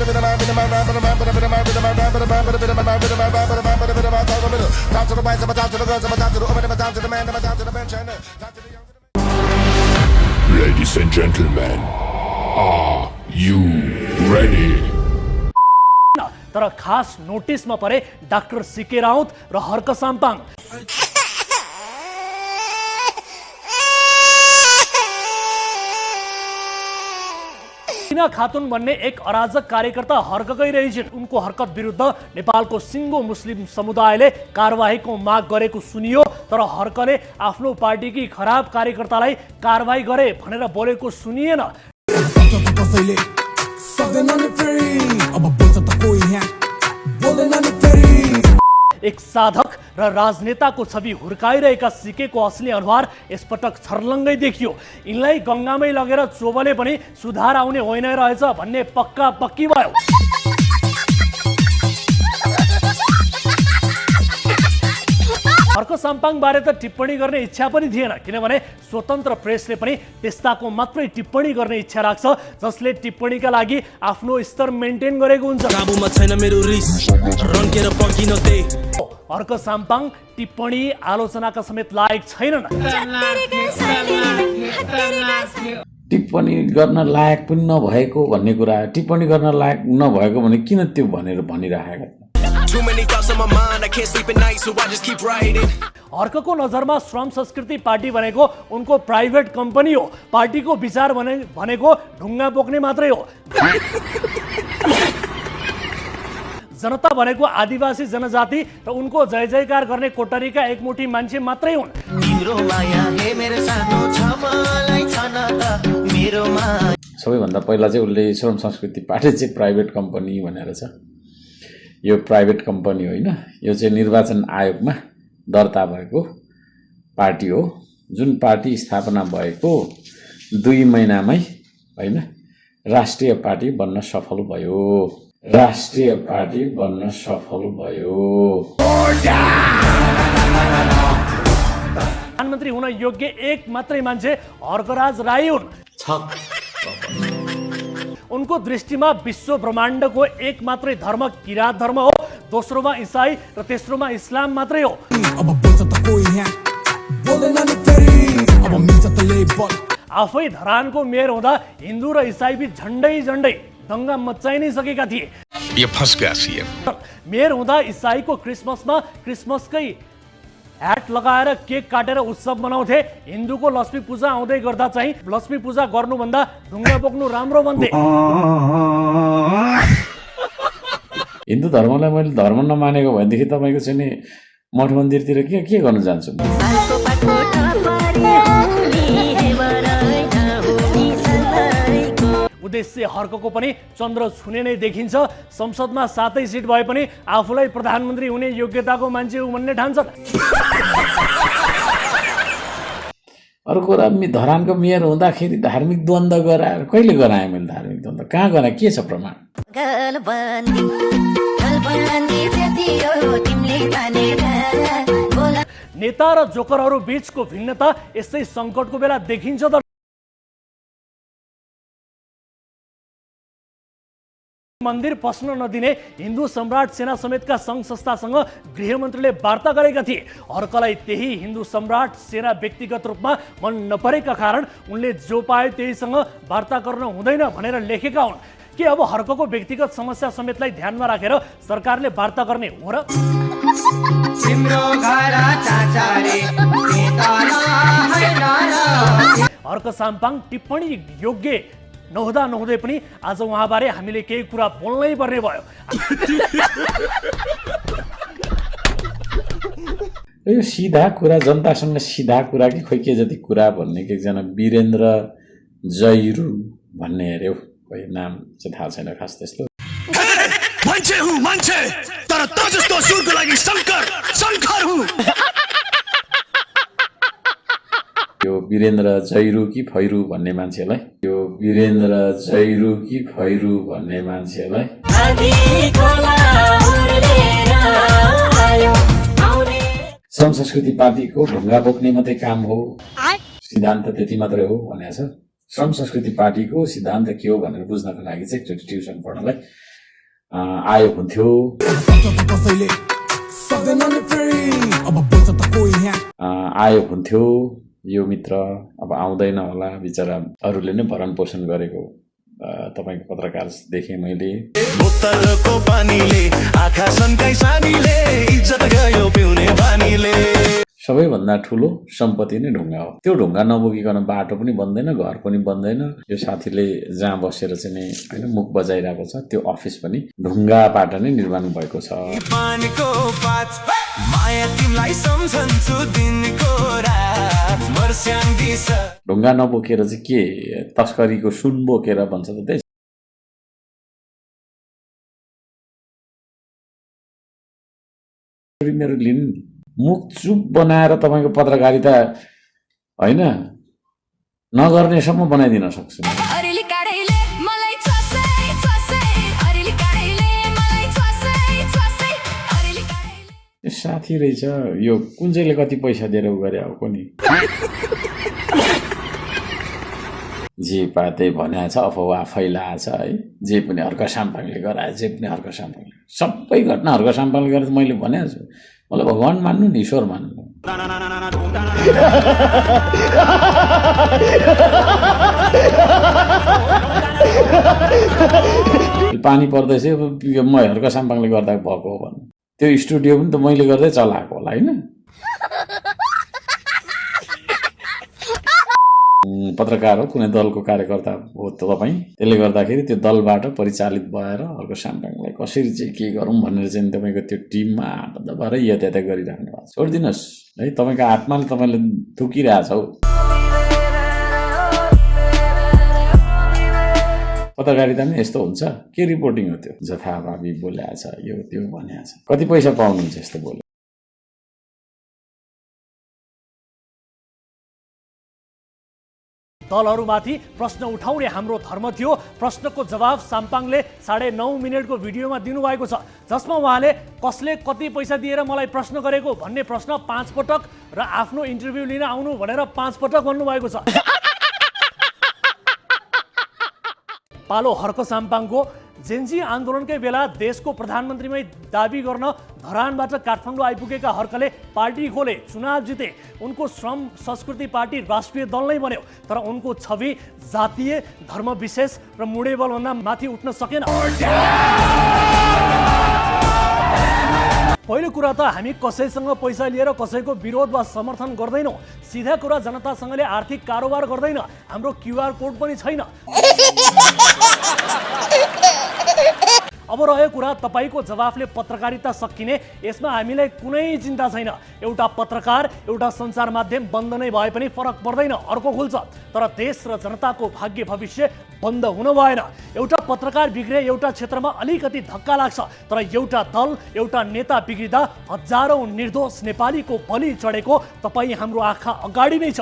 Ladies and gentlemen, are you ready? तर खास नोटिसमा परे डाक्टर सीके राउत र हर्क साम्पाङ। हिना खातुन भन्ने एक अराजक कार्यकर्ता हर्ककै रहेछन्। उनको हरकत विरुद्ध नेपालको सिङ्गो मुस्लिम समुदायले कारबाहीको माग गरेको सुनियो, तर हर्कले आफ्नो पार्टीकी खराब कार्यकर्तालाई कारबाही गरे भनेर बोलेको सुनिएन। एक साधक र राजनेताको छवि हुर्काइरहेका सीकेको असली अनुहार यसपटक छर्लङ्गै देखियो। यिनलाई गङ्गामै लगेर चोबले पनि सुधार आउने होइन रहेछ भन्ने पक्का पक्की भयो। हर्क साम्पाङ बारे त टिप्पणी गर्ने इच्छा पनि थिएन, किनभने स्वतन्त्र प्रेसले पनि त्यस्ताको मात्रै टिप्पणी गर्ने इच्छा राख्छ जसले टिप्पणीका लागि आफ्नो स्तर मेन्टेन गरेको हुन्छ। काबुमा छैन मेरो रिस, रन्केर पड्किन दे। हर्क साम्पाङ टिप्पणी आलोचनाका समेत लायक छैनन्। टिप्पणी गर्न लायक पनि नभएको भन्ने कुरा, टिप्पणी गर्न लायक नभएको भने किन त्यो भनेर भनिराखेका। हर्कको नजरमा श्रम संस्कृति पार्टी भनेको उनको प्राइभेट कम्पनी हो। पार्टीको विचार भनेको ढुङ्गा बोक्ने मात्रै हो। जनता भनेको आदिवासी जनजाति र उनको जय जयकार गर्ने कोटरीका एकमुठी मान्छे मात्रै हुन्। सबैभन्दा पहिला चाहिँ उसले श्रम संस्कृति पार्टी चाहिँ प्राइभेट कम्पनी भनेर छ। यो प्राइभेट कम्पनी होइन, यो चाहिँ निर्वाचन आयोगमा दर्ता भएको पार्टी हो, जुन पार्टी स्थापना भएको 2 महिनामै होइन राष्ट्रिय पार्टी बन्न सफल भयो। राष्ट्रिय पार्टी बन्न सफल भयो। प्रधानमन्त्री हुन योग्य एक मात्रै मान्छे हर्कराज राई हुन्। उनको दृष्टिमा विश्व ब्रह्माण्डको एक मात्रै धर्म किरात धर्म हो, दोस्रोमा इसाई र तेस्रोमा इस्लाम मात्रै हो। आफै धरानको मेयर हुँदा हिन्दू र इसाई बीच झन्डै झन्डै दंगा मचाइ नै सकेका थिए। मेयर हुँदा इसाईको क्रिसमसमा क्रिसमसकै ह्याट लगाएर केक काटेर उत्सव मनाउँथे। हिन्दूको लक्ष्मी पूजा आउँदै गर्दा चाहिँ लक्ष्मी पूजा गर्नुभन्दा ढुङ्गा बोक्नु राम्रो भन्थे। हिन्दू धर्मलाई मैले धर्म नमानेको भएदेखि तपाईँको चाहिँ नि मठ मन्दिरतिर के गर्न जान्छु। उद्देश्य हर्कको पनि चन्द्र छुने नै देखिन्छ। संसदमा 7 सिट भए पनि आफूलाई प्रधानमन्त्री हुने योग्यताको मान्छे हो भन्ने ठान्छन्। अर्को कुरा, धरानको मेयर हुँदाखेरि धार्मिक द्वन्द्व गराएर कहिले गराएँ मैले? धार्मिक द्वन्द्व कहाँ गराएँ? के छ प्रमाण? नेता र जोकरहरू बीचको भिन्नता यस्तै सङ्कटको बेला देखिन्छ। मन्दिर पस्न नदिने हिन्दू सम्राट सेना समेतका सङ्घ संस्थासँग गृहमन्त्रीले वार्ता गरेका थिए। हर्कलाई त्यही हिन्दू सम्राट सेना व्यक्तिगत रूपमा मन नपरेका कारण उनले जो पाए त्यहीसँग वार्ता गर्न हुँदैन भनेर लेखेका हुन्। के अब हर्कको व्यक्तिगत समस्या समेतलाई ध्यानमा राखेर सरकारले वार्ता गर्ने हो र? हर्क साम्पाङ टिप्पणी योग्य नहुँदा नहुँदै पनि आज उहाँबारे हामीले केही कुरा बोल्नै पर्ने भयो। यो सिधा कुरा, जनतासँग सिधा कुरा कि खोइ के जति कुरा भन्ने कि एकजना वीरेन्द्र जैरू भन्ने हेऱ्यो, खोइ नाम चाहिँ थाहा छैन खास त्यस्तो। मान्छे हुँ मान्छे, तर त जस्तो सुरको लागि शङ्कर हुँ। यो वीरेन्द्र जैरू कि फैरू भन्ने मान्छेलाई, यो वीरेन्द्र जैरू कि फैरू भन्ने मान्छेलाई श्रम संस्कृति पार्टीको ढुङ्गा बोक्ने मात्रै काम हो, सिद्धान्त त्यति मात्रै हो भनेको छ। श्रम संस्कृति पार्टीको सिद्धान्त के हो भनेर बुझ्नको लागि चाहिँ एकचोटि ट्युसन पढ्नलाई आयोग हुन्थ्यो, आयोग हुन्थ्यो यो मित्र अब आउँदैन होला बिचरा, अरूले नै भरण पोषण गरेको तपाईको पत्रकार देखेँ मैले। बोतलको पानीले आँखा सन्काई सानीले इज्जत गयो पिउने बानीले। सबैभन्दा ठुलो सम्पत्ति नै ढुङ्गा हो। त्यो ढुङ्गा नबोकिकन बाटो पनि बन्दैन, घर पनि बन्दैन। यो साथीले जहाँ बसेर चाहिँ नै हैन मुख बजाइरहेको छ त्यो अफिस पनि ढुङ्गाबाट नै निर्माण भएको छ। पानीको पात माया तिमीलाई सम्झन्छु दिनको रात मर्स्याङ दिस। ढुङ्गा नबोकेर चाहिँ के तस्करीको सुन बोकेर भन्छ त त्यही। मेरो लिनु मुख चुप बनाएर तपाईँको पत्रकारिता होइन नगर्नेसम्म बनाइदिन सक्छु। साथी रहेछ यो कुन चाहिँले कति पैसा दिएर उ गरे अब पनि जे पाते भनेको छ अफवाह फैलाएको छ है। जे पनि हर्क साम्पाङले गराए, जे पनि हर्क साम्पाङले, सबै घटना हर्क साम्पाङले गरेर मैले भनेको छु। मलाई भगवान मान्नु नि ईश्वर मान्नु। पानी पर्दैछ म हर्क साम्पाङले गर्दा भएको हो भन्नु। त्यो स्टुडियो पनि त मैले गर्दै चलाएको होला होइन। पत्रकार हो, कुनै दलको कार्यकर्ता हो तपाईँ, त्यसले गर्दाखेरि त्यो दलबाट परिचालित भएर अर्को साम्पाङलाई कसरी चाहिँ के गरौँ भनेर चाहिँ तपाईँको त्यो टिममा आबद्ध भएर यातायात गरिराख्नु भएको छ। छोडिदिनुहोस् है, तपाईँको आत्माले तपाईँले थुकिरहेछ हौ। पत्रकारिता नै यस्तो हुन्छ। के रिपोर्टिङ हो त्यो? जथाभावी बोलेको छ, यो त्यो भनेको छ। कति पैसा पाउनुहुन्छ यस्तो बोले? दलहरूमाथि प्रश्न उठाउने हाम्रो धर्म थियो। प्रश्नको जवाब साम्पाङले 9.5 मिनेटको भिडियोमा दिनुभएको छ, जसमा उहाँले कसले कति पैसा दिएर मलाई प्रश्न गरेको भन्ने प्रश्न 5 पटक र आफ्नो इन्टरभ्यू लिन आउनु भनेर 5 पटक भन्नुभएको छ। पालो हर्क साम्पाङको जेन्जी आन्दोलनकै बेला देशको प्रधानमन्त्रीमै दाबी गर्न धरानबाट काठमाडौँ आइपुगेका हर्कले पार्टी खोले, चुनाव जिते। उनको श्रम संस्कृति पार्टी राष्ट्रिय दल नै बन्यो, तर उनको छवि जातीय धर्म विशेष र मुडेबलभन्दा माथि उठ्न सकेन। पहिलो कुरा त हामी कसैसँग पैसा लिएर कसैको विरोध वा समर्थन गर्दैनौँ। सिधा कुरा, जनतासँगले आर्थिक कारोबार गर्दैन। हाम्रो क्युआर कोड पनि छैन। अब रह्यो कुरा तपाईको जवाफले पत्रकारिता सकिने, यसमा हामीलाई कुनै चिन्ता छैन। एउटा पत्रकार, एउटा सञ्चार माध्यम बन्द नै भए पनि फरक पर्दैन, अर्को खुल्छ। तर देश र जनताको भाग्य भविष्य बन्द हुन भएन। एउटा पत्रकार बिग्रे, एउटा क्षेत्रमा अलिकति धक्का लाग्छ, तर एउटा दल, एउटा नेता बिग्रिँदा हजारौं निर्दोष नेपालीको बलि चढेको तपाईँ हाम्रो आँखा अगाडि नै छ।